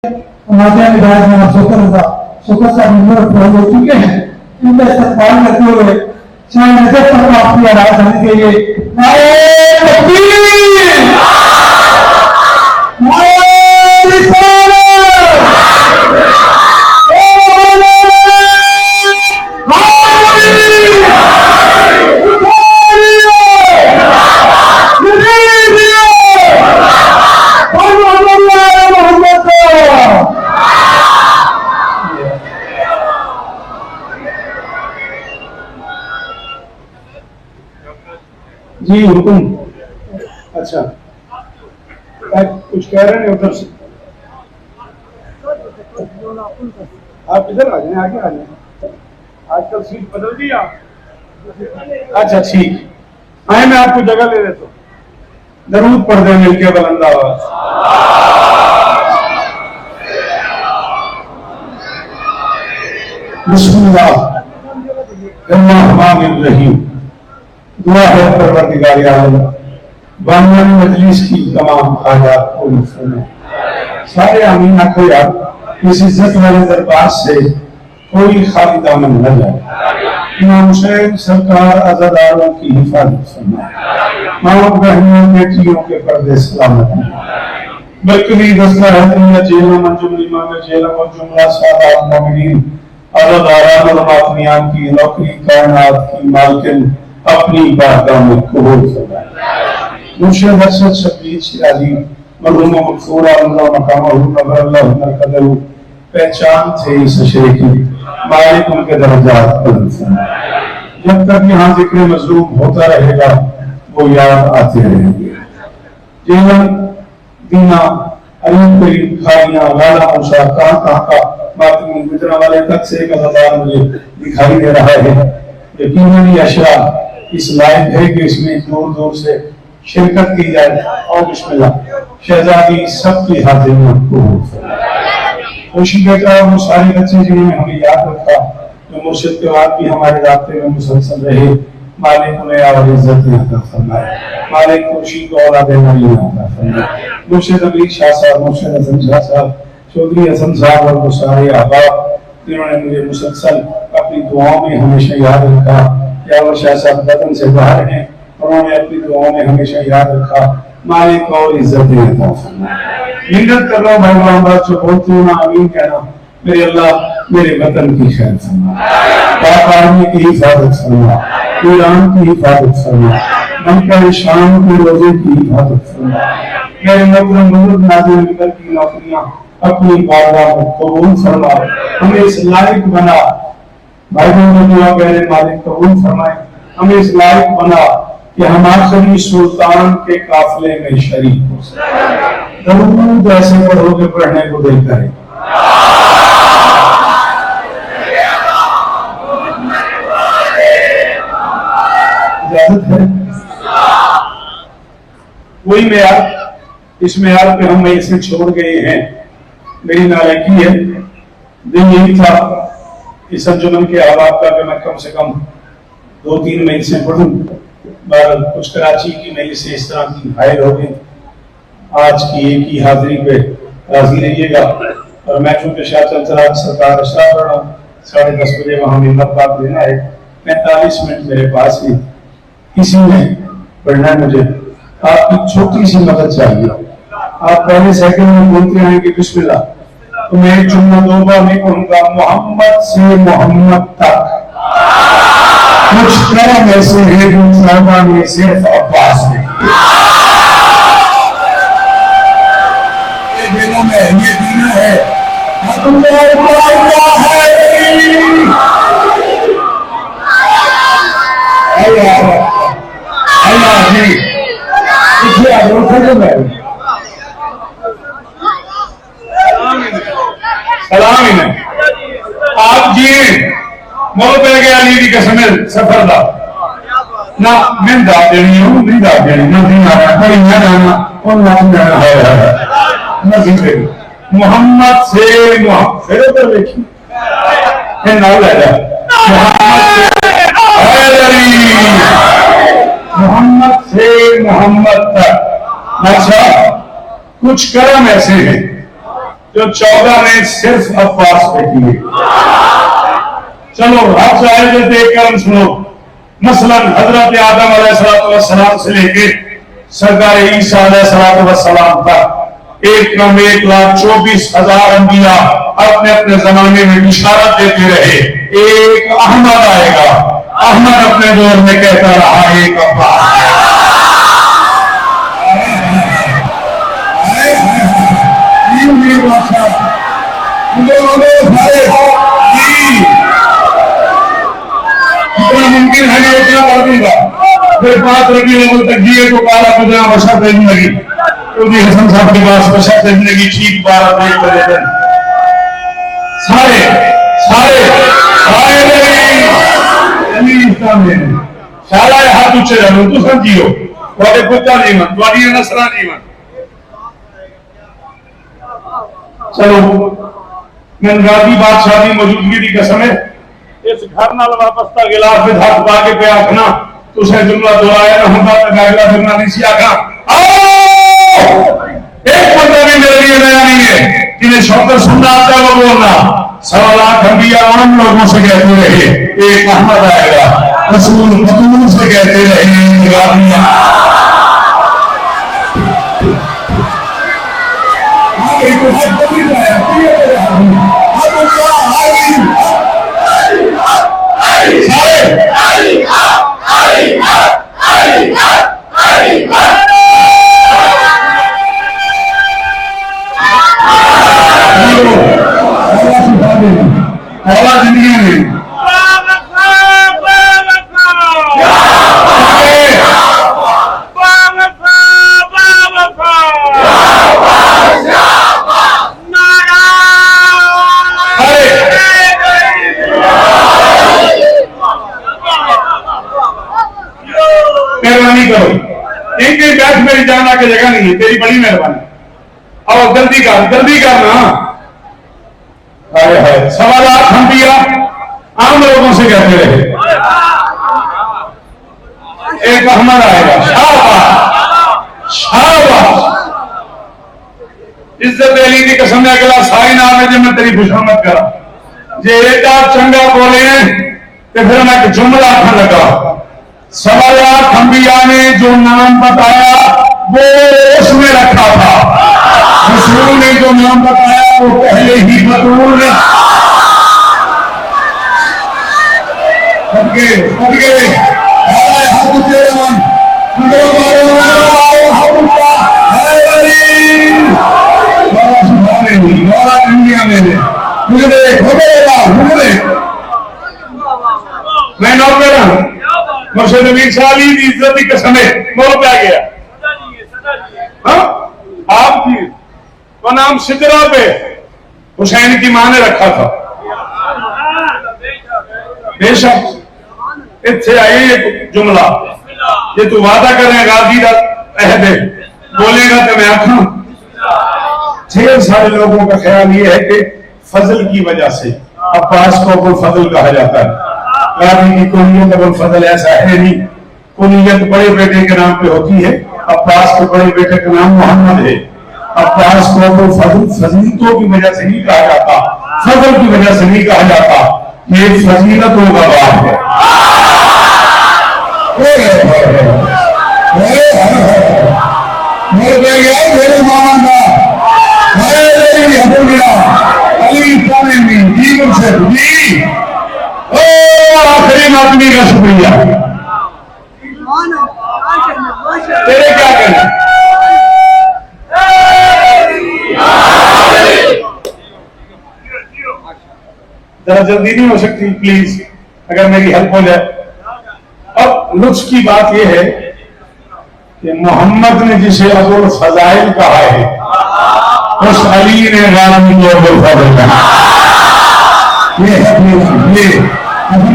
हमारे विधायक जनाब शुक्र साहब नंबर हो चुके हैं। इनका इस्तेमाल करते हुए चाहे नजर तक आपकी आवाज आने के लिए जी हुकुम। अच्छा कुछ कह रहे हैं उधर से, आप इधर आ जाए, आगे आ जाए। आजकल सीट बदल दी आप। अच्छा ठीक, आए मैं आपको जगह ले देता हूँ। दरूद पढ़ दे मिलके बुलंद आवाज। बिस्मिल्लाह रहमान रहीम। दुआ है परवरदिगार आलम बानियान मजलिस की तमाम हाजात पूरी फरमाए। सारे आमीन आखो यार, इस इज्जत वाले दरबार से कोई खाली दामन न जाए। इमाम हुसैन सरकार आजादारों की हिफाजत फरमाए। माँ बहनों बेटियों के पर्दे सलामत बल्कि दस्ता है दुनिया जेला मंजुम इमाम जेला और जुमला सादात मोमिनीन आजादारान और मातमियान की नौकरी कायनात की मालकिन अपनी बारगाह में कबूल फरमाए। मुर्शिद अरशद शबीर शिराजी मरहूम मकसूरा अल्लाह मकामहु नवर अल्लाह कदर पहचान थे इस शे की, मालिक उनके दर्जात बुलंद फरमाए। जब तक यहाँ जिक्र मजलूम होता रहेगा वो याद आते रहेंगे। जीवन दीना अलीम करीम खाइया वाला मूसा कहाँ का मातमी गुजरा वाले तक से एक अज़ादार मुझे दिखाई दे रहा है। यकीनन ये अशरा इस लायक है कि इसमें दूर दूर से शिरकत की जाए। और बिस्मिल्लाह शहजादी सबकी हाजिरियां कबूल फरमाए। खुशी बेटा और वो सारे बच्चे जिन्होंने हमें याद रखा, जो मुर्शिद के बाद भी हमारे रास्ते में मुसलसल रहे, मालिक उन्हें और इज्जत अता फरमाए। मालिक खुशी को औलाद मरीम अता फरमाए। मुर्शिद अमीर शाह साहब, मुर्शिद हसन शाह साहब, चौधरी हसन साहब और वो सारे अहबाब जिन्होंने मुझे मुसलसल अपनी दुआओं में हमेशा याद रखा। या वो शाह साहब बदन से बाहर हैं, उन्होंने अपनी दुआओं में हमेशा याद रखा। मालिक और इज्जत अता फरमाए। मिन्नत कर रहा हूँ भाई मोहम्मद जो बोलते हो ना आमीन कहना। मेरे अल्लाह मेरे वतन की खैर फरमा, पाक आर्मी की हिफाजत फरमा, ईरान की हिफाजत फरमा, मक्का शाम के रोजे की हिफाजत फरमा। मेरे मोहतरम बुजुर्ग नाज़रीन मिंबर की नौकरियां अपनी बारगाह में कबूल फरमा। हमें इस लायक बना, भाइयों ने दुआ करे मालिक कबूल फरमाए। हमें इस लायक बना कि हम आखिरी सुल्तान के काफिले में शरीक हो सके। दरूद ऐसे पढ़ोगे पढ़ने को दिल करे। इजाजत है वही मेयार, इस मेयार पे हम इसे छोड़ गए हैं। मेरी नालायकी है, दिन यही था इस अंजुमन के अहबाब का मैं कम से कम 2-3 महीने से पढ़ूं। कुछ कराची की मेरी से इस तरह की हायर हो गई। आज की एक ही हाजिरी पे राजी रहिएगा। और मैं चूंकि शाह चंद्रा सरकार अशरा पढ़ रहा हूँ, 10:30 बजे वहां मिलना बात देना है। 45 मिनट मेरे पास ही किसी ने पढ़ना है। मुझे आपकी छोटी सी मदद चाहिए। आप पहले सेकंड में बोलते आएंगे बिस्मिल्लाह, तो मैं एक जुमला 2 बार नहीं कहूंगा। मोहम्मद से मोहम्मद तक कुछ कर्म ऐसे है जो साहबा ने सिर्फ अब्बास ने ये दिनों में ये दिन है। अल्लाह जी पीछे आ जाओ। सलाम ही नहीं आप जी बहुत पै गया दी कसम सफर का ना मैं दाद देनी हूँ, नहीं दाद देनी ना नहीं आना कोई ना जाना और नाम जाना है मोहम्मद से फिर उधर देखी फिर नाम ले जा मोहम्मद से मोहम्मद तक। अच्छा कुछ कर्म ऐसे हैं जो 14 ने सिर्फ अब्बास पे किए। चलो हर चाहे जो देखकर हम सुनो। मसलन हजरत आदम अलैहिस्सलाम से लेके सरकार ईसा अलैहिस्सलाम तक 1,24,000 अंबिया अपने अपने जमाने में इशारा देते रहे, एक अहमद आएगा। अहमद अपने दौर में कहता रहा, एक अब्बास। इतना मुमकिन है कि उतना कर दूंगा। फिर 5 रबीउल अव्वल तक जिए तो 12 बजना बशर जिंदगी, क्योंकि हसन साहब के पास बशर जिंदगी ठीक 12 बजे दिन सारे सारे सारे सारा हाथ उच्चे जानो तू समझियो थोड़े पुता नहीं मन थोड़ी नसरा नहीं मन। चलो मनगादी बादशाह की मौजूदगी की कसम है इस घर नाल वापस का गिलास में हाथ पा के पे आखना तुझे जुमला दोहराया ना होता तो अगला जुमला नहीं सी आखा। एक बंदा भी मेरे लिए नया नहीं है जिन्हें शौकर सुनना आता है वो बोलना। 1.25 लाख अंबिया आम लोगों से कहते रहे, एक अहमद आएगा। रसूल मतूल से कहते रहे, जिंदगी में मेहरबानी करो, एक बैठ मेरी जाना की जगह नहीं है, तेरी बड़ी मेहरबानी। अब जल्दी करना। अरे है 1.25 लाख अंबिया आम लोगों से कहते रहे, एक अहमद आएगा। शाबाश शाबाश, इज्जत अली की कसम है अगला साई नाम है जो मैं तेरी खुशामद करा जे एडा चंगा बोले तो फिर मैं एक जुमला आखन लगा। 1.25 लाख अंबिया ने जो नाम बताया वो उसमें रखा था, रसूल ने जो नाम बताया वो पहले ही बतूल ने मैं नौकर हूं मुर्शिद नबी साहब की इज्जत की कसम है मोल पे आ गया। आप जी तो नाम सिदरा पे हुसैन की मां ने रखा था। बेशक इतने आई एक जुमला ये तू वादा करें गाजी का अहद है बोलेगा तो मैं आखा। ढेर सारे लोगों का ख्याल ये है कि फजल की वजह से अब्बास को अबुल फजल कहा जाता है। गाजी की कुनियत अबुल फजल ऐसा है नहीं, कुनियत बड़े बेटे के नाम पे होती है। अब्बास के बड़े बेटे का नाम मोहम्मद है। अब्बास को अबुल फजल फजीलतों की वजह से नहीं कहा जाता, फजल की वजह से नहीं कहा जाता, ये फजीलतों का बाप है। मेरे मामा का आखिरी आदमी का शुक्रिया। तेरे क्या कहना? जरा जल्दी नहीं हो सकती प्लीज, अगर मेरी हेल्प हो जाए। अब लुत्फ की बात यह है कि मोहम्मद ने जिसे अबुल फजाइल कहा है उस अली ने गानी को अबुल फजल कहा।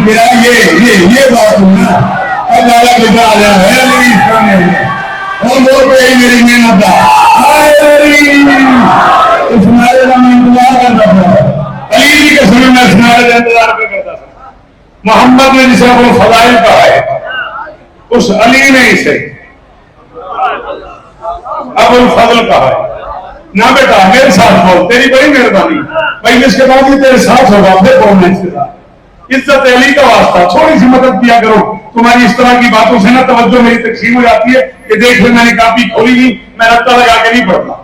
मेरा ये बात हुआ अल्लाह बेटा आ रहा है और मोर पे ही मेरी मेहनत इंतजार करता था। अली के समय में इंतजार करता था। मोहम्मद ने जिसे अबुल फजाइल कहा है उस अली ने इसे अबुल फजल कहा है। ना बेटा मेरे साथ बोल, तेरी बड़ी मेहरबानी भाई, इसके बाद ही तेरे साथ होगा, फिर बोलना इसके साथ। इज्जत अली का वास्ता, थोड़ी सी मदद किया करो। तुम्हारी इस तरह की बातों से ना तवज्जो मेरी तकसीम हो जाती है कि देख ले मैंने कापी खोली नहीं, मैं रत्ता लगा के नहीं पढ़ता।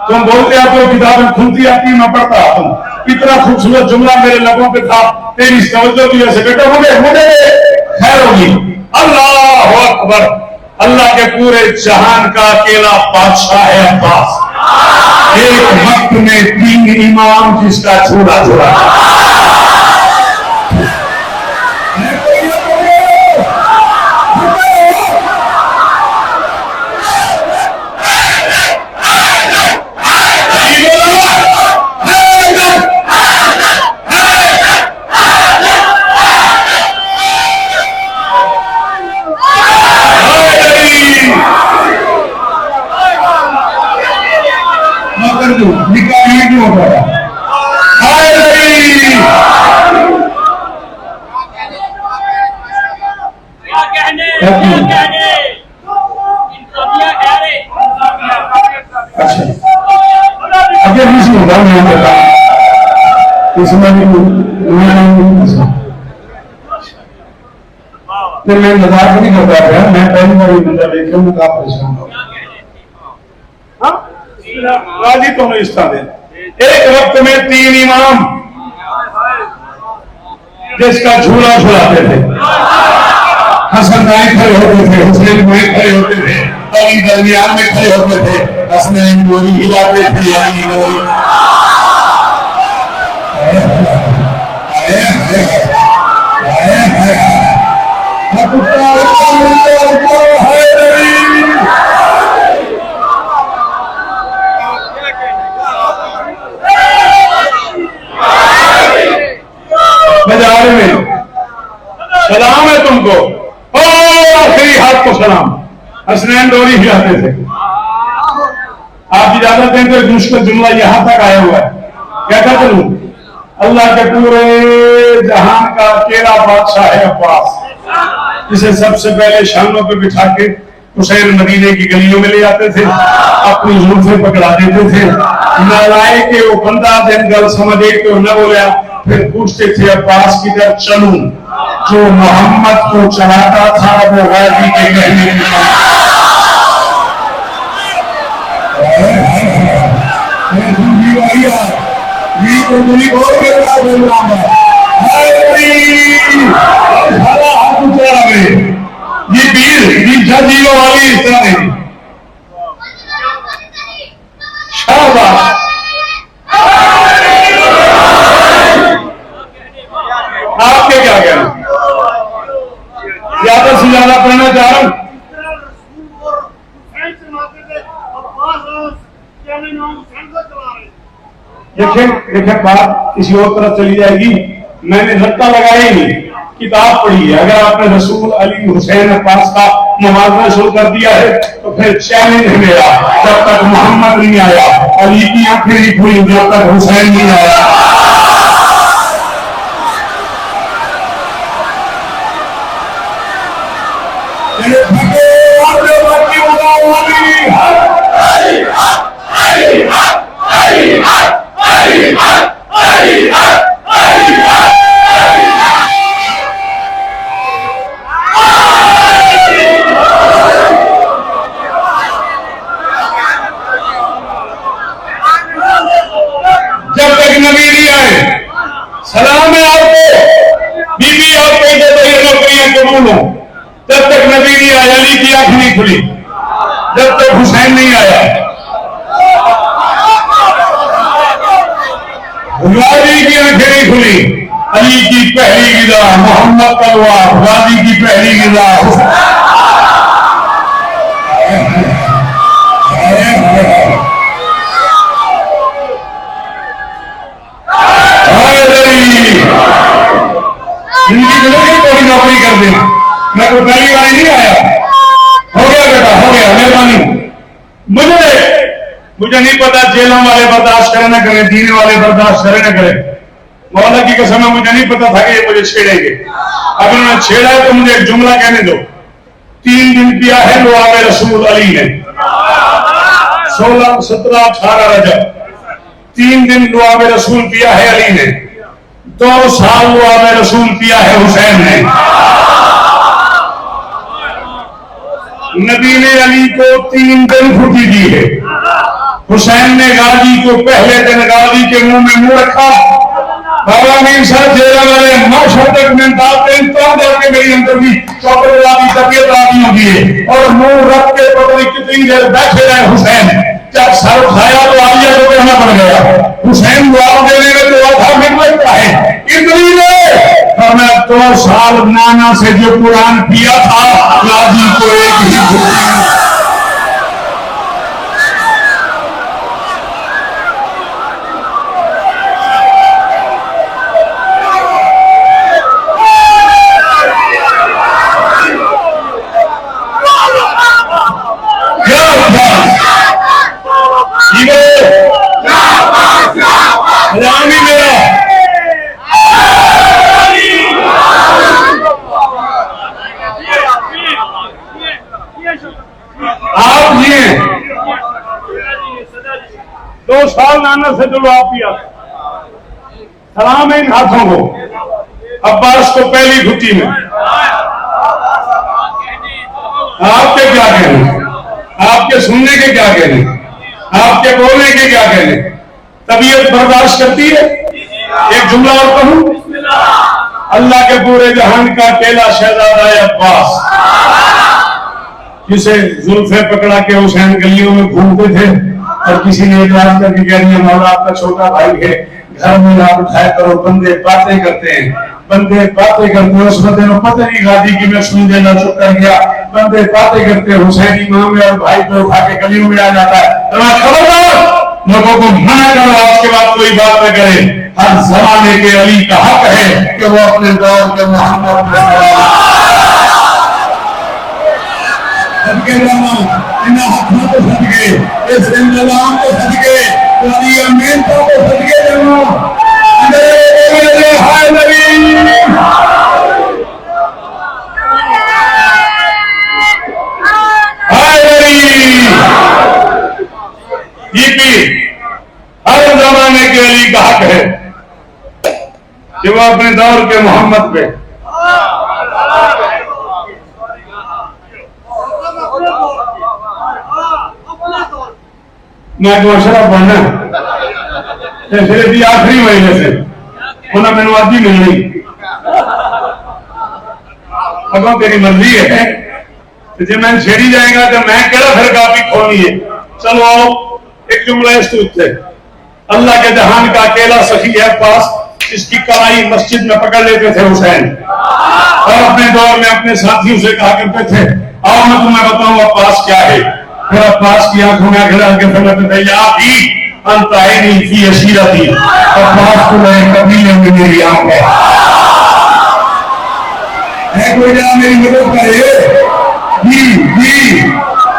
तुम बोलते आते हो किताबें खुलती आती, मैं पढ़ता आता हूँ। इतना खूबसूरत जुमला मेरे लबों पे था, तेरी तवज्जो की वजह से बेटा मुझे खैर होगी। अल्लाह अकबर, अल्लाह के पूरे जहान का अकेला बादशाह है अब्बास। एक वक्त में 3 इमाम जिसका छोड़ा छोड़ा। मैं मजाक नहीं करता था, मैं पहली बार मतलब देख रहा हूँ, आप परेशान हो राजी तो नहीं इसका दे। एक वक्त में 3 इमाम जिसका झूला झुलाते थे, हसन दाएं खड़े होते थे, हुसैन बाएं खड़े होते थे, अली दरमियान में खड़े होते थे, हसनैन गोरी हिलाते थे, अली गोरी बाजार में सलाम है तुमको, आखिरी हाथ को सलाम। हसनैन डोरी हिलाते थे। आप इजाजत दें तो एक मुश्किल जुमला यहां तक आया हुआ है, कहता चलूं, अल्लाह के पूरे जहान का अकेला बादशाह है अब्बास, जिसे सबसे पहले शानों पे बिठा के हुसैन मदीने की गलियों में ले जाते थे, अपनी जुल्फें पकड़ा देते थे। नालाए के वो बंदा दिन गल समझे तो न बोला, फिर पूछते थे अब्बास किधर चलूं, जो मोहम्मद को चलाता था वो गाजी के कहने ये वीर जीरो वाली इस तरह नहीं। शाबाश, आपके क्या कहना? ज्यादा से ज्यादा पढ़ना चाह रहा हूं। देखें बात किसी और तरफ चली जाएगी। मैंने रट्टा लगाया ही नहीं, किताब पढ़ी है। अगर आपने रसूल अली हुसैन अब्बास का मुहावरा शुरू कर दिया है तो फिर चैलेंज है मेरा, जब तक मोहम्मद नहीं आया, अली की आंखें नहीं खुली जब तक हुसैन नहीं आया। जब तक नबी नहीं आए, सलाम है आपको, बीबी आप कहते तो ये नौकरियां कबूल हो। जब तक नबी नहीं आया, अली की आंख नहीं खुली, जब तक हुसैन नहीं आया, गाजी की आंखें नहीं खुली। अली की पहली गिजा मोहम्मद तलवार, गाजी की पहली गिजा थोड़ी नौकरी कर देना। मैं तो पहली बार नहीं आया, हो गया बेटा, हो गया, मेहरबानी। मुझे नहीं पता जेलों वाले बर्दाश्त करे ना करें, दीने वाले बर्दाश्त करे ना करें। मौला की कसम है, मुझे नहीं पता था कि ये मुझे छेड़ेंगे। अगर उन्होंने छेड़ा है तो मुझे एक जुमला कहने दो। 3 दिन किया है दुआ में रसूल अली ने, 16, 17, 18 रजब 3 दिन दुआ में रसूल किया है अली ने, 2 साल दुआ में रसूल किया है हुसैन ने। नबी ने अली को 3 दिन छुट्टी दी है। हुसैन ने गाजी को पहले दिन गाजी के मुंह में मुंह रखा। बाबा मीर साहब जेरा वाले माशा तक में डालते हैं तो जाके मेरी अंदर की चौकड़ वाली तबीयत आती होगी है और मुंह रख के पता नहीं कितनी देर बैठे रहे हुसैन। जब सर उठाया तो आलिया को कहना पड़ गया। हुसैन दुआ देने में तो आधा मिनट लगता है इतनी देर। और मैं 2 साल नाना से जो कुरान पिया था गाजी को एक ही नाना से जो आप पिया सलाम है इन हाथों को। अब्बास को पहली घुट्टी में आपके क्या कहने, आपके सुनने के क्या कहने, आपके बोलने के क्या कहने, तबीयत बर्दाश्त करती है। एक जुमला और कहूं, अल्लाह के पूरे जहान का अकेला शहजादा है अब्बास, जिसे जुल्फे पकड़ा के हुसैन गलियों में घूमते थे और किसी ने इतराज करके कह दिया मौला आपका छोटा भाई है, घर में ना उठाया करो, बंदे बातें करते हैं, बंदे बातें करते हैं। उस बंदे ने पता नहीं गाजी की मैं सुन देना चुप कर गया। बंदे बातें करते हैं, हुसैन इमाम और भाई को उठा के गलियों में आ जाता है। खबरदार लोगों को मना करो आज के बाद कोई बात न करे। हर जमाने के अली का हक है कि वो अपने दौर के मोहम्मद सदके इन हाथों को सदके, इस इंतजाम को सदके, वाली अमीनों को सदके जमा हाय नबी हाय नबी। ये भी हर जमाने के अली का हक है कि वो अपने दौर के मोहम्मद पे मैं तो शराब पढ़ना फिर भी आखिरी महीने से उन्हें मैंने आदि मिलनी अगों तेरी मर्जी है तो जब मैं छेड़ी जाएगा तो मैं कहना फिर काफी खोलनी है। चलो आओ एक जुमला स्तूत थे। अल्लाह के जहान का अकेला सखी है पास, जिसकी कलाई मस्जिद में पकड़ लेते थे हुसैन और अपने दौर में अपने साथियों से कहा करते थे आओ मैं तुम्हें बताऊं अब्बास क्या है। फिर अब्बास की आंखों में आंखें डाल के फरमाते थे आप ही अंताइनी फी अशीरती, अब्बास तुम्हारे कबीले में मेरी आंख है कोई जरा मेरी मदद करे जी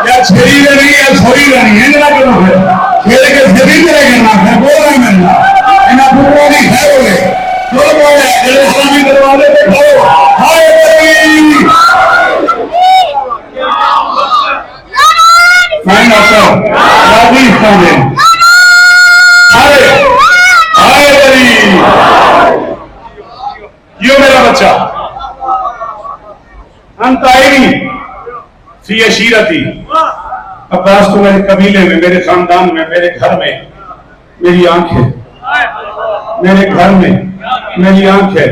या छेड़ी नहीं या छोड़ी नहीं है ना करो फिर छेड़ के सभी तरह करना है बोल रहा मैं इना पूरा नहीं है बोले जो बोले जरा इस्लामी दरवाजे पे खड़ो हाय नबी मैं आता राजी खाने हाय हाय नबी यो मेरा बच्चा अंताइनी फी अशीरती, अब्बास तो मेरे कबीले में मेरे खानदान में मेरे घर में मेरी आंख है, मेरे घर में मेरी आंख है।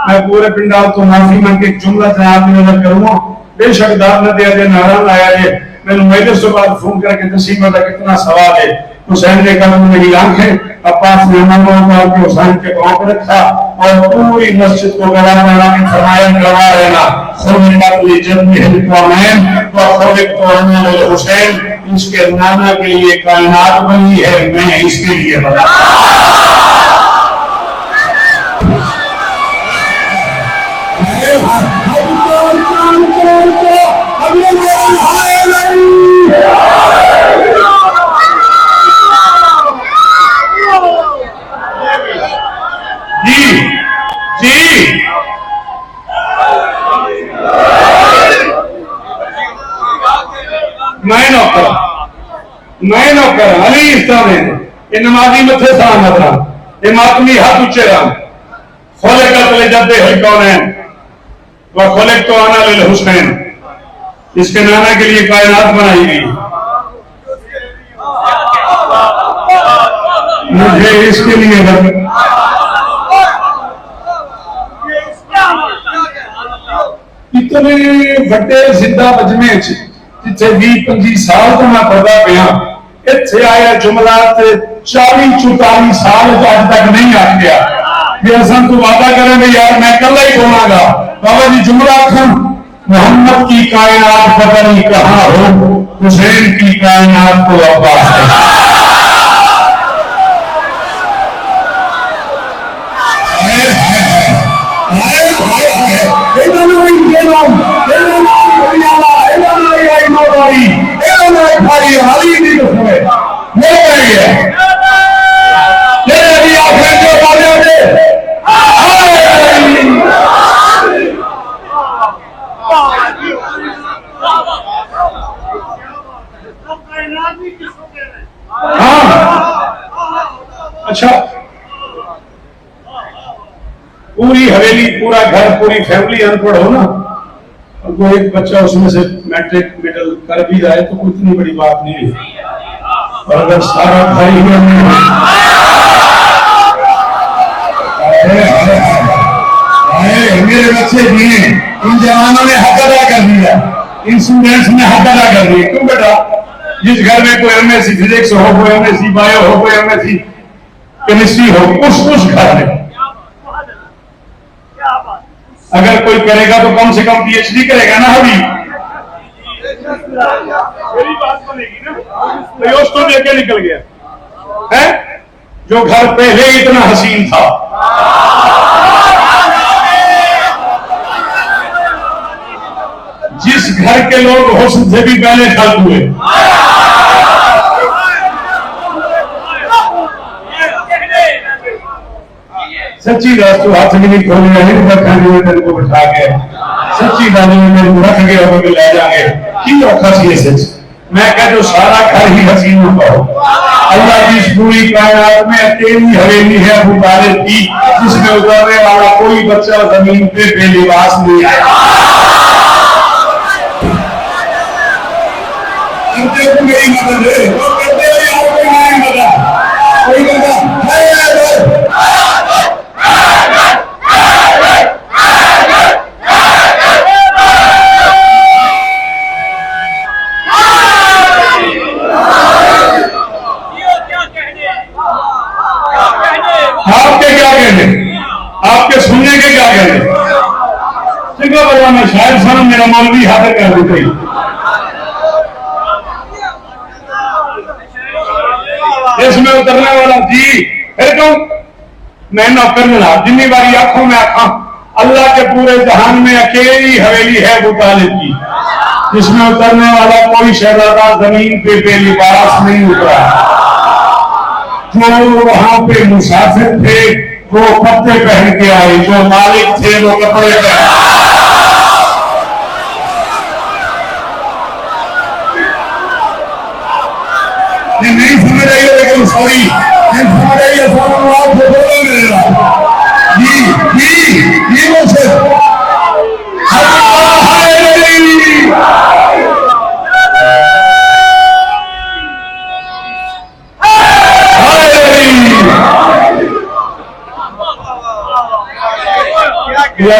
मैं पूरे पिंडाल को माफी मांग के जुमला जनाब में नजर करूंगा बेशक दाद न दिया जाए नाराज आया है। मैंने मजलिस के बाद फोन करके नसीब का कितना सवाल है। हुसैन ने कहा मेरी आंख है। अब्बास ने हुसैन के पांव पर रखा और पूरी मस्जिद को गवाह बना के फरमाया गवाह रहना हुसैन इसके नाना के लिए कायनात बनी है, मैं इसके लिए बना। मैं नौकर अली इस तरह ये नमाजी मथे सलामत रहा, ये मातमी हाथ ऊंचे रहा, खोले का तले जद्दे हुई कौन है वह खोले तो आना लिल हुसैन, इसके नाना के लिए कायनात बनाई गई, मुझे इसके लिए इतने बड़े जिंदा बजमे जिथे 20-25 साल तो मैं पढ़ता पाया, इतने आया जुमला 40-44 साल अज तक नहीं आखिया कि असन तू वादा करें भी यार मैं कल ही बोलागा। बाबा जी जुमला आखन मोहम्मद की कायनात पता नहीं कहां हो, हुसैन की कायनात तो अब्बास है। अच्छा, पूरी हवेली पूरा घर पूरी फैमिली अनपढ़ हो ना, और कोई एक बच्चा उसमें से मैट्रिक मिडल कर भी जाए तो कोई इतनी बड़ी बात नहीं है। और अगर सारा घर ही मेरे बच्चे भी हैं, इन जवानों ने हक अदा कर दिया, इन स्टूडेंट्स ने हक अदा कर दिया। क्यों बेटा, जिस घर में कोई एमएससी फिजिक्स हो, कोई एमएससी बायो हो, कोई एमएससी केमिस्ट्री हो, उस घर में अगर कोई करेगा तो कम से कम पीएचडी करेगा ना। अभी मेरी बात बनेगी ना, तो तो लेके निकल गया है जो घर पहले इतना हसीन था। जिस घर के लोग हुस्न से भी पहले खत्म हुए, सच्ची बात तो हाथ भी नहीं खोल रहे को बिठा के सच्ची बात मेरे को रख गए और ले जाएंगे की औखा सी सच। मैं कह जो सारा घर ही हसीन होता हो। अल्लाह की इस पूरी कायनात में अकेली हवेली है अबू तालिब की, जिसमें उतरने वाला कोई बच्चा जमीन पे बेलिबास नहीं है। मेरी मदद है, कोई आपके सुनने के क्या कहने सिंगा बजाना शायद सन मेरा मौलवी हाजिर कर देते। इसमें उतरने वाला जी फिर क्यों मैं नौकर मिला जितनी बारी आंखों में आखा अल्लाह के पूरे जहान में अकेली हवेली है अबू तालिब की, जिसमें उतरने वाला कोई शहजादा जमीन पे बेलिबास नहीं उतरा। जो वहां पे मुसाफिर थे वो कपड़े पहन के आए, जो मालिक थे वो कपड़े पहन। नहीं समझ रही है लेकिन सॉरी नहीं समझ रही है, आपको बोलो मेरा जी मुझसे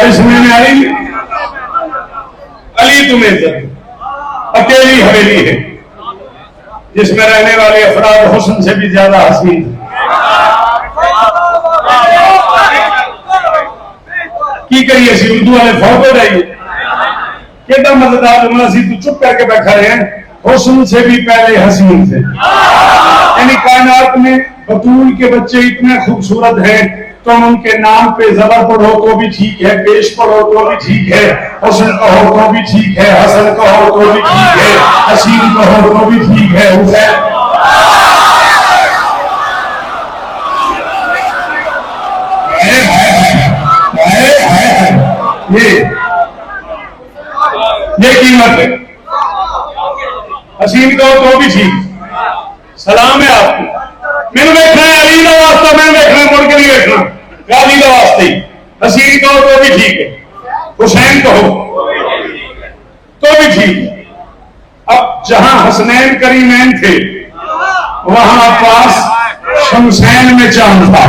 समझ में आई। अली तुम्हें अकेली हवेली है जिसमें रहने वाले अफराद हुस्न से भी ज्यादा हसीन। की करिए सी उर्दू वाले फौज रहिए कि मजेदार जुमला सी तू चुप करके बैठा रहे हैं, हुस्न से भी पहले हसीन थे। यानी कायनात में बतूल के बच्चे इतने खूबसूरत हैं तुम उनके नाम पे जबर पढ़ो तो भी ठीक है, पेश पढ़ो तो भी ठीक है, हुस्न कहो तो भी ठीक है, हसन कहो तो भी ठीक है, हसीन कहो तो भी ठीक है। हुसैन ये कीमत है। हसीन कहो तो भी ठीक, सलाम है आपको। मैंने देखना है अली का वास्ता, मैंने देखना मुड़ के नहीं देखना, गाजी का वास्ते ही। हसीन कहो तो भी ठीक है, हुसैन कहो तो भी ठीक है। अब जहां हसनैन करीमैन थे वहां अब्बास शमसैन में चांद था।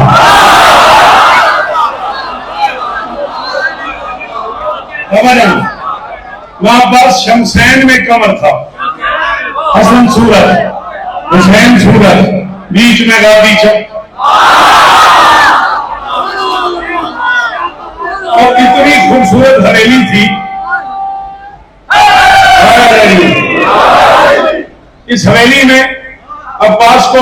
वहां अब्बास शमसैन में कमर था। हसन सूरज, हुसैन सूरज, बीच में गादी चौक। और इतनी खूबसूरत हवेली थी। इस हवेली में अब्बास को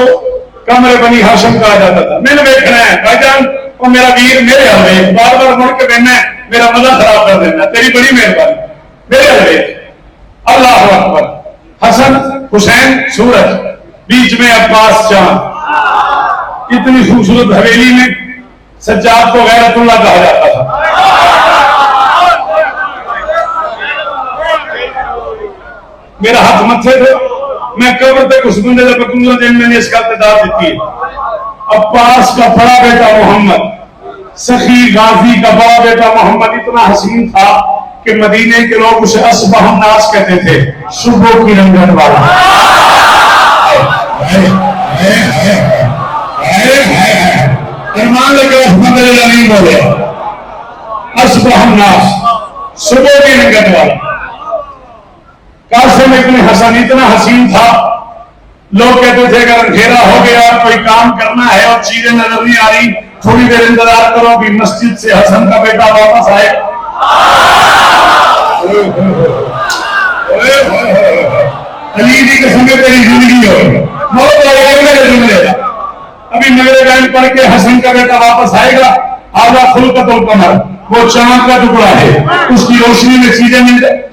कमरे बनी हाशिम कहा जाता था। मैंने देखना है भाईजान और मेरा वीर मेरे हवे, बार बार मुड़ के कहना है मेरा मजा खराब कर देना, तेरी बड़ी मेहरबानी, मेरे हवे। अल्लाह अकबर। हसन हुसैन सूरज, बीच में अब्बास चांद। इतनी खूबसूरत हवेली में सज्जाद को गैरतुल्लाह कहा जाता था। मेरा हाथ मथे थे, मैं कब्र तक उस बंदे से पकड़ूंगा जिन मैंने इसका इब्तिदा दी थी। अब्बास का बड़ा बेटा मोहम्मद, सखी गाजी का बड़ा बेटा मोहम्मद इतना हसीन था कि मदीने के लोग उसे असबहन नास कहते थे, सुबह की रंगत वाला। ईमान लेके अल्हम्दुलिल्लाह नहीं बोले, असबहन नास, सुबह की रंगत वाला। कासिम इतने हसन, इतना हसीन था, लोग कहते थे अगर अंधेरा हो गया और कोई काम करना है और चीजें नजर नहीं आ रही, थोड़ी देर इंतजार करो कि मस्जिद से हसन का बेटा वापस आए। अली की कसम तेरी जिंदगी हो, बहुत मेरे जुमले। अभी मेरे बहन पढ़ के हसन का बेटा वापस आएगा। आधा खुलकतुल कमर, वो चांद का टुकड़ा है, उसकी रोशनी में चीजें मिल जाए,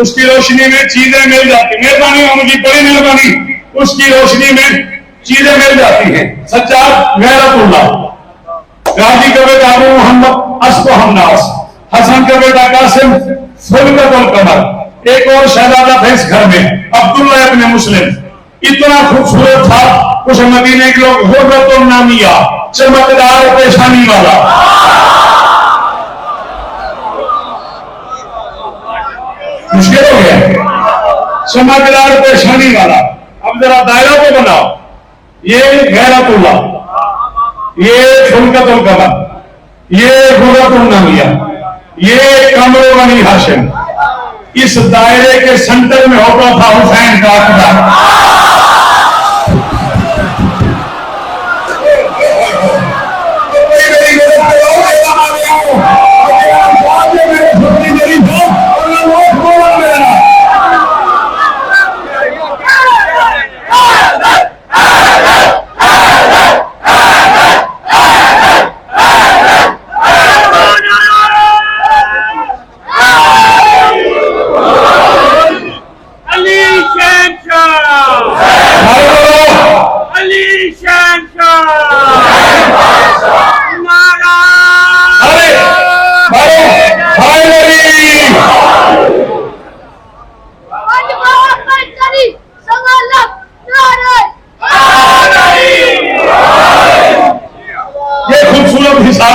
उसकी रोशनी में चीजें मिल जाती। मेहरबानी उनकी, बड़ी मेहरबानी, उसकी रोशनी में चीजें मिल जाती हैं। सज्जाद गैरतुल्लाह, गाजी का बेटा अबू मोहम्मद असबहन नास, हसन का बेटा कासिम खुलकतुल कमर। एक और शहजादा था इस घर में, अब्दुल्ला इब्न मुस्लिम, इतना खूबसूरत था उस मदीने के लोग हुर्रतुन नामिया, चमकदार पेशानी वाला। मुश्किल हो गया, चमकदार पेशानी वाला। अब जरा दायरा को बनाओ, ये गैरतुल्लाह, ये खुलकतुल कमर, ये हुर्रतुन नामिया, ये कमर बनी हाशिम। इस दायरे के सेंटर में होता था हुसैन का अकबर।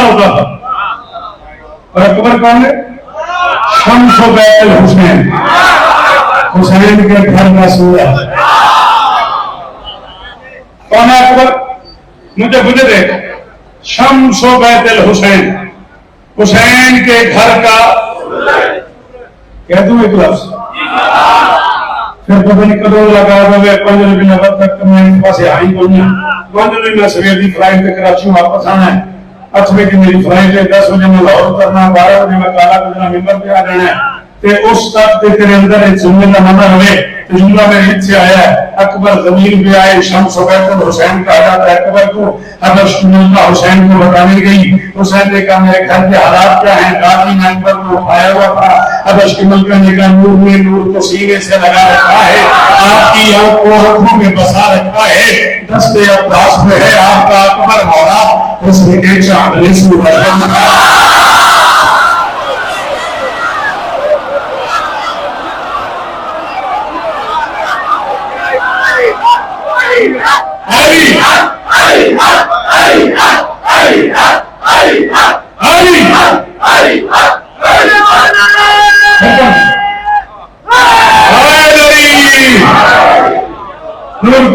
होता था। और अकबर कौन है? शम्स बैतुल हुसैन, हुसैन के घर का सूरज। कौन है अकबर? मुझे देख, शम्स बैतुल हुसैन, हुसैन के घर का, कह दूं एक लफ्ज फिर पता नहीं कदों लगा दे 5 रुपये तक मैं पास आई बोलना 5 रुपये सवेर की फ्लाइट से कराची वापस आना है। 8 बजे की मेरी फ्लाइट है, 10 बजे मैं लाहौर उतरना, 12 बजे मैं काला गुजरा मिंबर पे आ जाना है। ते उस तक तेरे अंदर एक जुमले का नंबर हमें तो जुमला मेरे हित से आया है। अकबर जमीन पे आए, शम्स बैतुल हुसैन कहा जाता है अकबर को। हबश मुल्ला हुसैन को बताने गई, हुसैन ने कहा मेरे घर के हालात क्या हैं? गाजी ने अकबर को उठाया हुआ था। हबश की मलका ने कहा नूर में नूर को सीने से लगा रखा है, आपकी आंखों में बसा रखा है, दस्ते अब्बास में है आपका अकबर मौला, उसने एक चांदनी सूरज।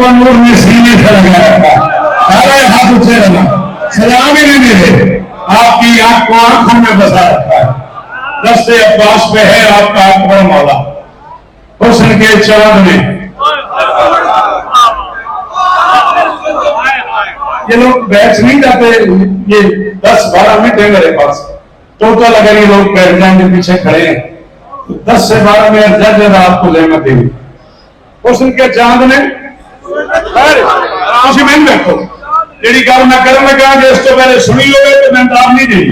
को नूर ने सीने से लगाया था, सारे हाथ ऊंचे रखा, सलाम ही नहीं दे, आपकी आंख को आंखों में बसा रखा है। दस्ते अब्बास पे है आपका अकबर मौला, हुस्न के चांद में। ये लोग बैठ नहीं जाते, ये 10-12 मिनट है मेरे पास टोटल। अगर ये लोग बैठ जाएंगे पीछे खड़े हैं तो 10 से 12 मिनट जज आपको जहमत देगी। हुस्न के चांद में आराम से मैंने बैठो, जी गल मैं कर लगा इस तो पहले सुनी हो तो मैं जवाब नहीं दी।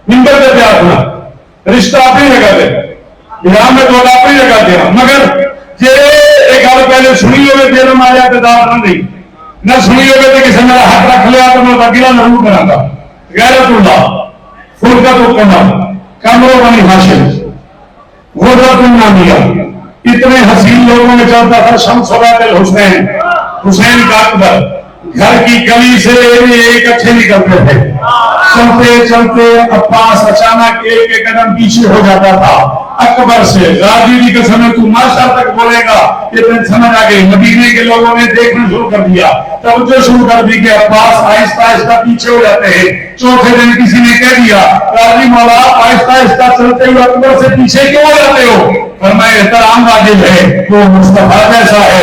मिंबर पे प्यार अपना रिश्ता अपनी जगह पे, विराम में बोला अपनी जगह दिया, मगर जे एक गल पहले सुनी हो तेरे माया तो दाद नहीं न सुनी हो तो किसी मेरा हाथ रख लिया तो मैं अगला जरूर करांगा। गैरतुल्लाह फुरकतुल्लाह कमरो बनी हाशिम गुर्रतुन्नामिया, इतने हसीन लोगों में चलता था शम्सुल हुसैन, हुसैन का अकबर। घर की गली से इकट्ठे निकलते थे, चलते चलते अब्बास अचानक एक एक कदम पीछे हो जाता था अकबर से। गाजी के समय तू माशा तक बोलेगा, ये तो समझ आ गई। मदीने के लोगों ने देखना शुरू कर दिया, तब जो शुरू कर दी कि अब्बास आहिस्ता आहिस्ता पीछे हो जाते हैं। चौथे दिन किसी ने कह दिया, गाजी मौला आहिस्ता आहिस्ता चलते हुए अकबर से पीछे क्यों हो जाते हो? फरमाया एहतराम वाजिब है, वो मुस्तफा जैसा है।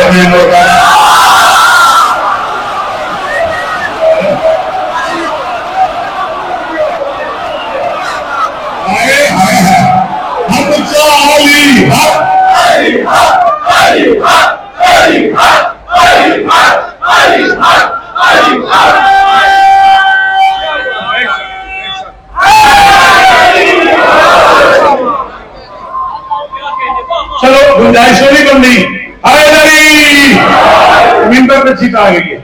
चलो गुंजाइश नहीं बननी, मिंबर पे सीट आ गई है।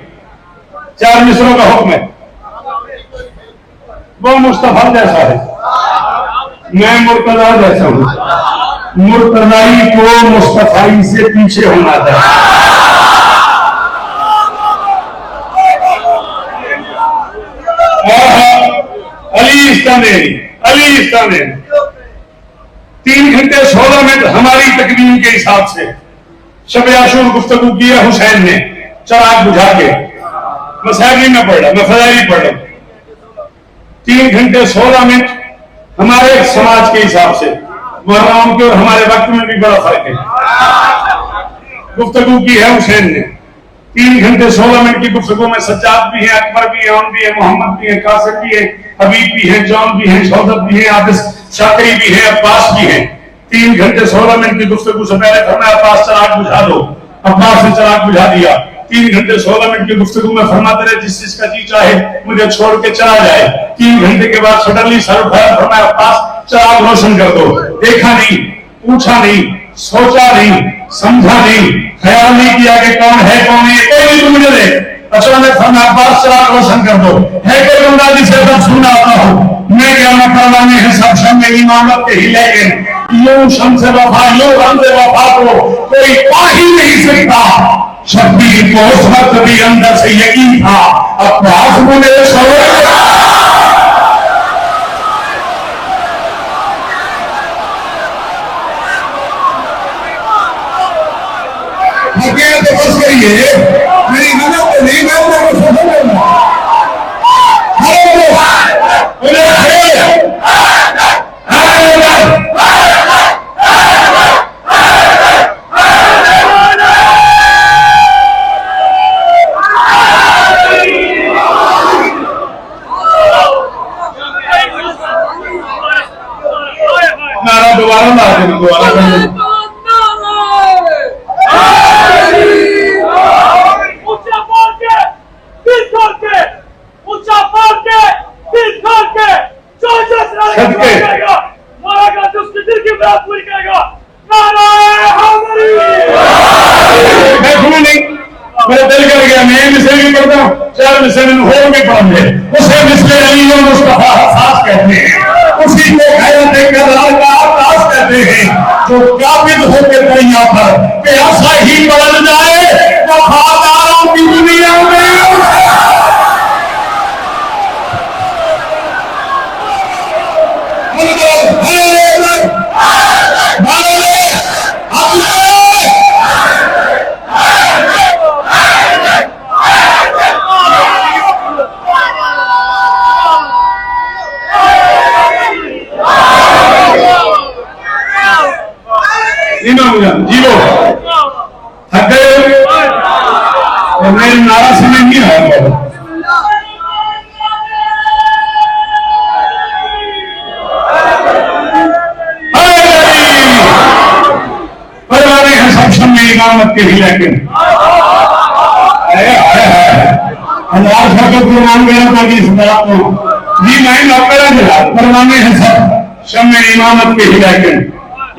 4 मिसरों का हुक्म है, वो मुस्तफा जैसा है, मैं मुर्तजा जैसा हूं। मुर्तजाई को मुस्तफाई से पीछे होना चाहिए। अली इस्ताने 3 घंटे 16 मिनट हमारी तकवीम के हिसाब से शब आशूर गुफ्तगू की है हुसैन ने, चराग बुझा के। मसाइल में पढ़ रहा, मैं फजाइली पढ़ रहा। 3 घंटे 16 मिनट हमारे समाज के हिसाब से, मुहर्रम के और हमारे वक्त में भी बड़ा फर्क है। गुफ्तगू की है हुसैन ने 3 घंटे 16 मिनट की गुफ्तगू में सज्जाद भी है, अकबर भी है, ओन भी है, मोहम्मद भी है, कासिम भी है, हबीब भी है, जॉन भी है, शौकत भी है, आबिस शाकरी भी है, अब्बास भी है। 3 घंटे 16 मिनट की गुफ्तगू से पहले फरमाया अब्बास चराग बुझा दो, अब्बास ने चराग बुझा दिया। 3 घंटे 16 मिनट की गुफ्तगू में फरमाते रहे जिस चीज का जी चाहे मुझे छोड़ के चला जाए। 3 घंटे के बाद सडनली सर उठाया, फरमाया अब्बास चराग रोशन कर दो। देखा नहीं, पूछा नहीं, सोचा नहीं, समझा नहीं, ख्याल नहीं किया कि कौन है कौन है, कोई नहीं, तुम मुझे दे। अचानक फरमाया अब्बास चराग रोशन कर दो। है कोई बंदा जिसे सब सुना आता हो? मैं क्या करवाने हैं सब शम्मे इमामत के ही, लेकिन यूं शम्स वफा यूं रम्ज़ वफा को कोई पा ही नहीं सकता। शब्बीर को उस वक्त भी अंदर से यकीन था अब्बास मुझे तो बस करिए, मेरी नजर को नहीं, मैं आपको सफल करूंगा। नारा दोबारा ला देना, दोबारा कर मेरा दिल कर गया, मैं मिसरे भी पढ़ता हूँ, 4 मिसरे में हो भी पढ़े, उसे मिसरे अली और मुस्तफा हसास कहते हैं, उसी को खैरत करार का आकाश कहते हैं, जो काबिज होकर दुनिया पर प्यासा ही बदल जाए वफादारों की दुनिया में। इमामत के ही, लेकिन हजार शौकत के नाम गया था कि इस बात को जी मैं नौकरा दिला परवाने हैं सब शम्मे इमामत के ही, लेकिन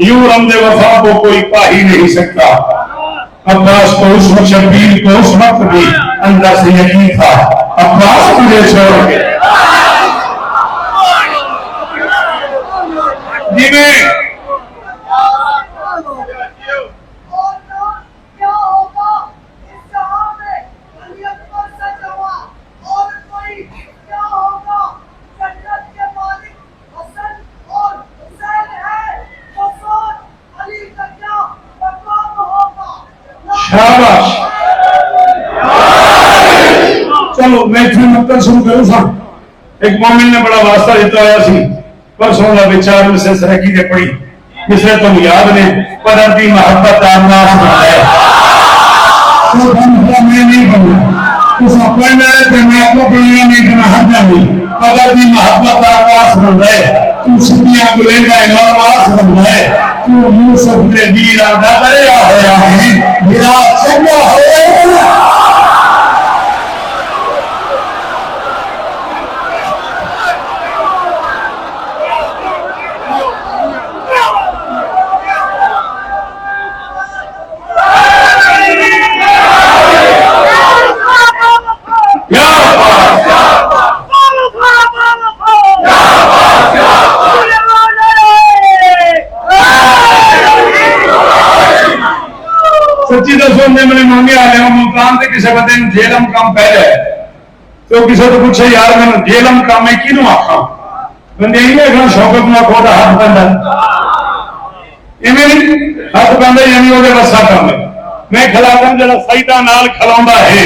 यूं रमदे वफा को कोई पा ही नहीं सकता। अब्बास को उस वक्त, शब्बीर को उस वक्त भी अंदर से यकीन था अब्बास मुझे छोड़ के जी में शाबाश। चलो मैं फिर मतलब शुरू करूं सब। एक मोमिन ने बड़ा वास्ता जिताया सी परसों का विचार में से सरकी दे पड़ी जिसे तुम याद ने पर दी मोहब्बत आनास बनाया तो मैं नहीं बनूं उस अपने ते मैं आपको बोलना नहीं करना हट जाऊंगी अगर दी मोहब्बत आनास बन रहे तू सिद्धियां बुलेगा आनास बन रहे तू यूसुफ ने वीर आदा दरिया होया है मेरा चंगा होया सच्ची दसो ने मैंने मांगे आ रहे मुल्तान से किसी बंदे जेलम काम पै जाए तो किसी तो पूछे यार मैं जेलम काम में किनू आखा बंदे ही आखना शौकत में आखो हाथ पैदा इवें हाथ पैदा यानी वो वसा काम है मैं खिलाफा जरा सईदा नाल खिलाउंदा है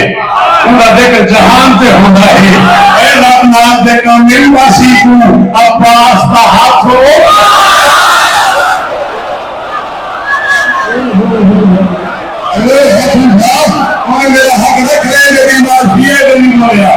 उनका जिक्र जहान से होंदा है ए रब नाल देखो मेरी वासी को अब्बास दा हाथ हो मेरा हक रख रहे लेकिन माफिया नहीं मारा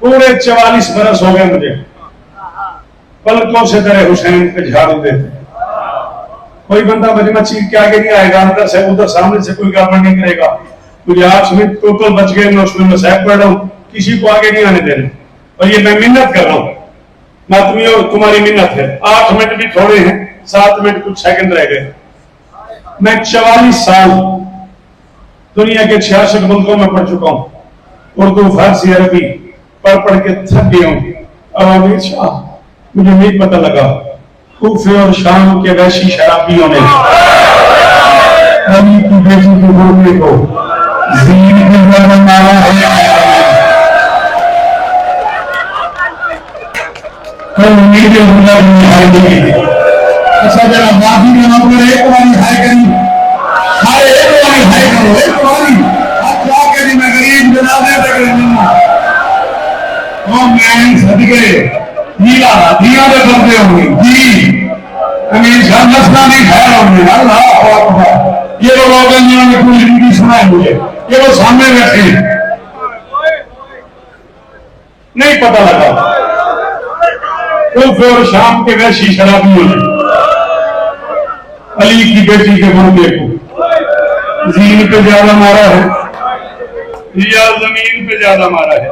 पूरे 44 बरस हो गए मुझे पलकों से तरह हुसैन पे झाड़ू देते कोई बंदा मजमा चीख के आगे नहीं आएगा अंदर से उधर सामने से कोई गड़बड़ नहीं करेगा मुझे 8 मिनट टोटल बच गए मैं उसमें मसैब पढ़ रहा हूँ किसी को आगे नहीं आने देना और ये मैं मिन्नत कर रहा हूँ मातमियों तुम्हारी मिन्नत है 8 मिनट भी थोड़े हैं 7 मिनट कुछ सेकंड रह गए मैं 44 साल दुनिया के 66 मुल्कों में पढ़ चुका हूँ उर्दू फारसी अरबी पढ़ पढ़ के थक गया हूँ अब अमीर शाह मुझे नहीं पता लगा कूफे और शाम के वैशी शराबियों ने अली की बेटी के बोलने को ज़मीन के द्वारा मारा है कल उम्मीदें हुनर में आएगी अच्छा जरा माफी के नाम पर एक बारी हाय करी हाय एक बारी हाय करो एक बारी आप क्या करी मैं गरीब जनाबे तक नहीं मैं सदके हीरा दिया दे बंदे होंगे जी अमीर शाह नस्ला नहीं खाया होंगे अल्लाह ये वो लोग हैं जिन्होंने पूरी जिंदगी सुनाए मुझे ये वो सामने बैठे नहीं पता लगा तो फिर शाम के वैसी शराबियों ने अली की बेटी के बंदे को जीन पे ज्यादा मारा है या जमीन पे ज्यादा मारा है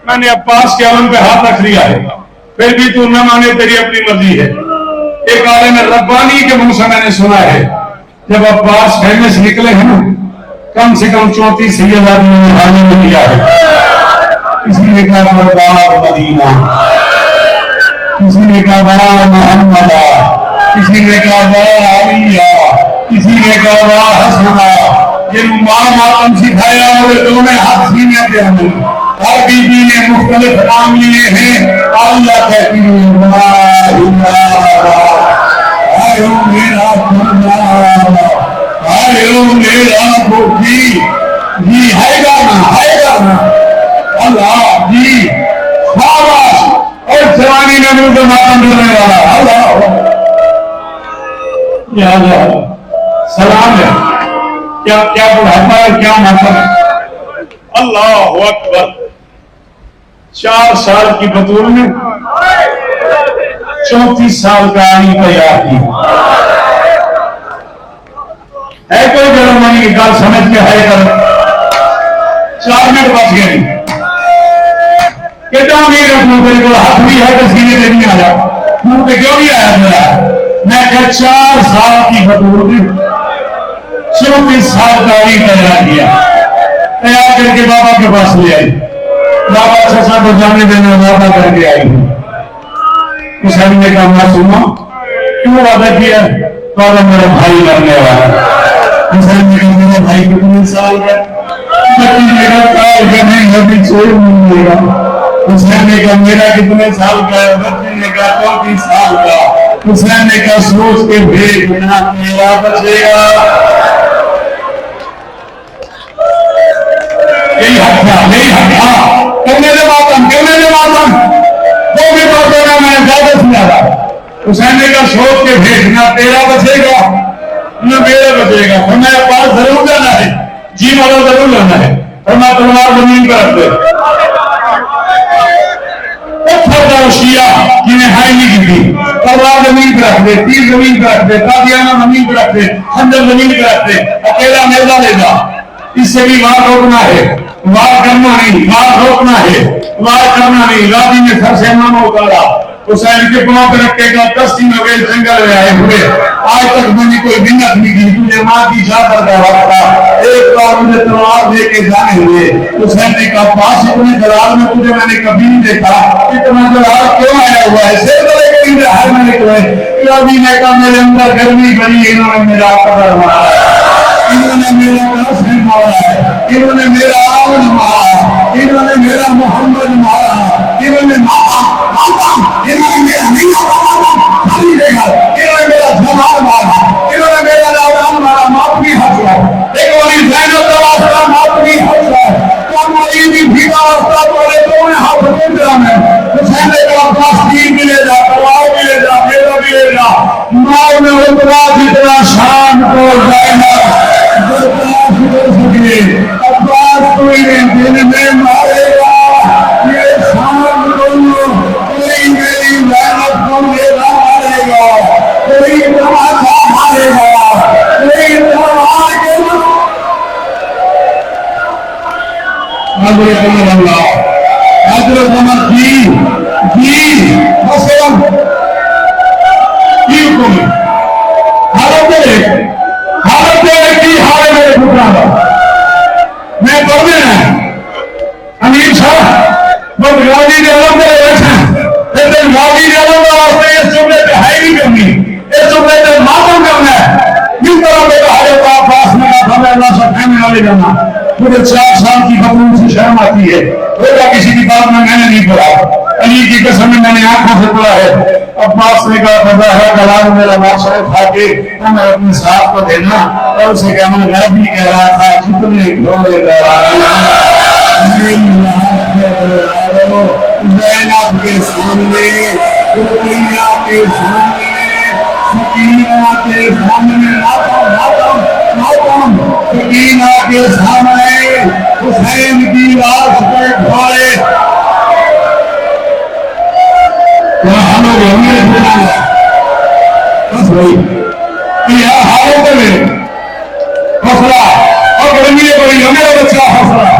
मैंने अब्बास के आलम पे हाथ रख लिया है फिर भी तू न माने तेरी अपनी मर्जी है एक आलिम रब्बानी के मुंह से मैंने सुना है जब अब्बास खेलने से निकले हैं ना कम से कम 34 सैयदानी ने हानि में किया है किसी ने कहा मरदार मदीना किसी ने कहा बड़ा मोहम्मदा किसी ने कहा बड़ा आलिया किसी ने कहा बड़ा हसना जिन मां मातम सिखाया और दोनों हाथ सीने पे हमें हर बीबी ने मुख्तलिफ नाम लिए हैं। अल्लाह कहती है मेरा मेरा भूखी जी हैगा ना अल्लाह जी शाबाश। और जवानी में मुंह से मातम करने वाला अल्लाह सलाम है। क्या क्या बुढ़ापा है, क्या मातम है। अल्लाह अकबर। 4 साल की बतूल में 34 साल का आनी तैयार की है। कोई जर्मनी की गल समझ के है कर 4 मिनट बच गए। कितना अमीर रखना तेरे को हाथ भी है तो सीने से नहीं आया मुंह पे क्यों नहीं आया मेरा। मैं क्या 4 साल की बतूल में 34 साल का आनी तैयार किया। तैयार करके बाबा के पास ले आई। बाबा ससा को जाने देना वादा करके आई हूँ। हुसैन ने कहा मैं सुना क्यों वादा किया। वादा मेरा भाई मरने वाला। हुसैन ने कहा मेरा भाई कितने साल का। मेरा साल का नहीं अभी 6 महीने का। हुसैन ने कहा मेरा कितने साल का है। बच्चे ने कहा 34 साल का। हुसैन ने कहा सोच के भेज बिना मेरा बचेगा। यही हक था कहने दे मातम 2 मिनट और देना मैं ज्यादा सुना था। हुसैन ने कहा सोच के भेजना तेरा बचेगा न मेरा बचेगा। तो मैं पास जरूर जाना है जी वाला जरूर जाना है। और मैं तलवार जमीन पर रख दे शिया जिन्हें हाई नहीं की थी तलवार जमीन पर रख दे। तीर जमीन पर रख दे। कादियाना जमीन पर रख दे। खंजर जमीन पर रख दे। अकेला मेजा लेगा। इससे भी वार रोकना है। वार करना नहीं वार रोकना है। वार करना नहीं। राजी ने सर से मामा उतारा। हुसैन के पांव पर रखेगा 10 दिन हो गए जंगल में आए हुए। आज तक मैंने कोई मिन्नत नहीं की। तुझे मां की चादर का वक्त था। एक बार मुझे तलवार लेके जाने हुए। हुसैन ने कहा पास इतने जलाल में तुझे मैंने कभी नहीं देखा। इतना जलाल क्यों आया हुआ है। सिर तो लेकर हार में निकले। राजी ने कहा मेरे अंदर गर्मी भरी। इन्होंने मेरा कदर मारा। इन्होंने मेरा कासिम मारा है। इन्होंने मेरा आवन मारा। इन्होंने मेरा मोहम्मद मारा। इन्होंने इन्होंने मेरा इन्होंने मेरा जमाल मारा। इन्होंने मेरा लादान मारा। माफी हौसला देखो माफी हौसला भी भीगा रास्ता बोले तो हाथ मुद्रा में हुसैन ने कहा पास तीर भी ले जा तलवार भी ले जा मेरा भी ले जा। माओ में उतना जितना शान को जाएगा अब्बास कोई दिन में मारेगा। ये शान कोई मेरी मेहनत को मेरा मारेगा। कोई तमाशा मारेगा। कोई तलवार के हजरत उमर जी मसलन की हुक्म हालत की हाल मेरे पुत्रा का मैं पढ़ने अमीर साहब बस गाजी के अलग में बैठे लेकिन गाजी के अलग वास्ते इस जुमले पे हाई नहीं करनी। इस जुमले पे मातम करना है। किस तरह मेरा हजरत पास में हमें अल्लाह से कहने वाले जाना। मुझे 4 साल की बतूल से शर्म आती है। होगा किसी की बात में मैंने नहीं पढ़ा। अली की कसम में मैंने आंखों से पढ़ा है। अब्बास ने कहा पता है कलाम मेरा माशा खा के मैं अपने साथ को देना और उसे कहना मैं भी कह रहा था कितने घोड़े ज़ैनब के सामने दुनिया के सामने सकीना के सामने सकीना के सामने हुसैन की लाश पे घोड़े बस भाई हालों में हौसला और गर्मी बड़ी मेरा बच्चा हौसला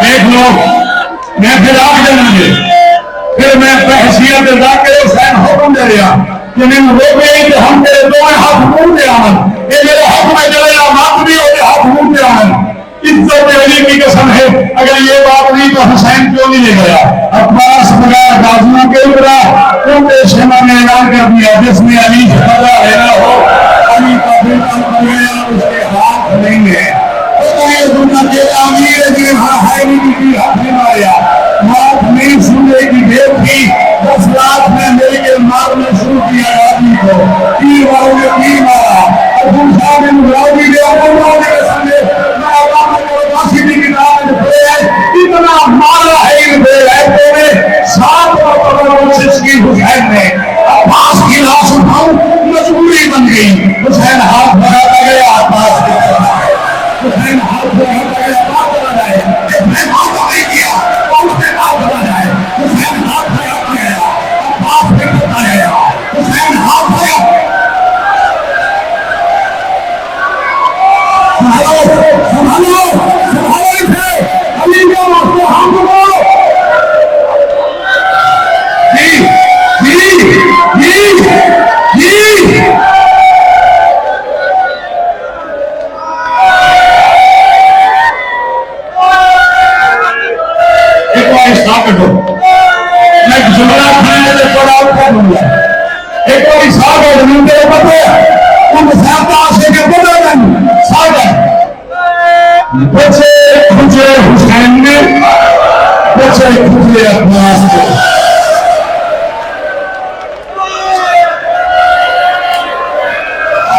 देख लो। मैं फिर आग देंगे फिर मैं बहसीत जाके हुसैन हुक्म दे रहा कि मैं रोके कि हम तेरे 2 हाथ मुंह दे आवन। ये मेरे हाथ में चलेगा मात भी और हाथ मुंह दे आवन। इज्जत अली की कसम है अगर ये बात नहीं तो हुसैन क्यों नहीं ले गया। अब्बास बगैर बाजुओं के उतरा उनके सेना ने ऐलान कर दिया जिसमें अली से पता लेना हो अली का बेटा उसके हाथ नहीं है। दुनिया के मेरी बीवी हाथ नहीं मारिया, बात नहीं सुनने की देर थी, 10 लाख ने मेरे मारना शुरू किया गाजी को, तीर वालों ने तीर मारा, और दूसरा ने मुगलावी ने अमरवादी के सामने इतना मारा है इन बेलैतों ने, 7 मरतबा कोशिश की हुसैन ने, अब्बास की लाश उठाऊं मजबूरी बन गई, हुसैन हाथ बढ़ाता गया, अब्बास की तरफ हुसैन हाथ बढ़ाता गया, बात बढ़ा जाए, हुसैन हाथ नहीं किया और उसने बात बढ़ा जाए, हुसैन हाथ बढ़ाता गया, अब्बास फिर बढ़ा गया, हुसैन हाथ बढ़ाया, संभालो संभालो इसे, अली के वास्ते हाथ उठाओ, जी जी जी जी, एक बार स्टॉप कर दो, मैं जुमला खाने से थोड़ा उठा दूंगा, एक बार सागर नींदे पते उन साता से के बदलन सागर बचे खुजे हुसैन ने, बचे खुजे अब्बास ने,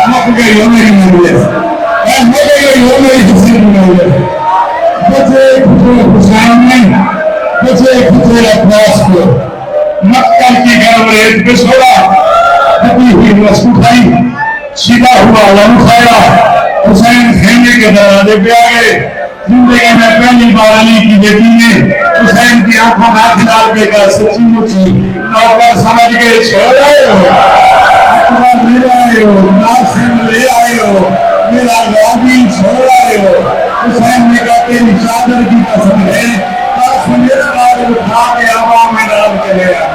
मत गई हो मेरी मंजिल, मत गई हो मेरी हुसैन मंजिल, बचे खुजे हुसैन ने, बचे खुजे अब्बास को, मक्का की गर्म रेत पे सोड़ा, कभी हुई रस उठाई, सीधा हुआ लम खाया, हुसैन खेमे के दरवाजे पे आ गए, जिंदगी में पहली बार अली की बेटी ने हुसैन की आंखों में हाथ डाल के कहा, सच्ची मुच्ची नौकर समझ के छोड़ आए हो, ले आए हो, नासिम ले आए हो, मेरा गाजी छोड़ आए हो, हुसैन ने कहा तेरी चादर की कसम है, कासिम इस बार उठा के हवा में डाल के ले आया,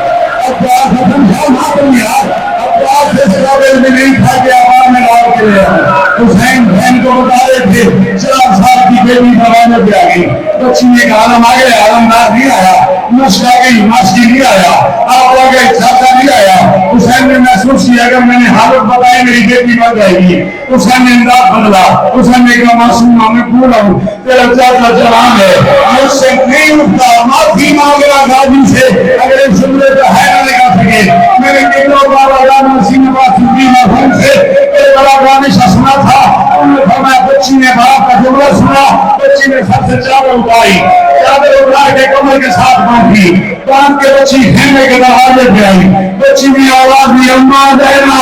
अब्बास समझा मालूम यार, अब्बास इस काबिल में नहीं था कि हवा में डाल के ले आया, हुसैन बहन को बता रहे थे 4 साल की बेटी दरवाजे पे आ गई, बच्ची ने कहा आलम आ गए, आलमदार नहीं आया, मुस्का गई, मासी नहीं आया, आप आ गए, चाचा नहीं आया, हुसैन ने महसूस किया अगर मैंने हालत बताई मेरी बेटी मर जाएगी, हुसैन ने इंदाज बदला, हुसैन ने कहा मासूम मैं भूल हूँ, तेरा चाचा जवान है, मुझसे नहीं उठता, माफी मांग रहा गाजी से, अगर इस जुमले पे है ना लगा सके, मेरे किलो बाबा जान सीने माफी माफूम से बड़ा गाने सुना था, उन्होंने फरमाया बच्ची ने बाप का जुमला सुना, बच्ची ने सबसे चादर उठाई, चादर उठा के कमर के साथ बांध के बच्ची खेमे के दरवाजे पे आई, बच्ची की आवाज भी अम्मा देना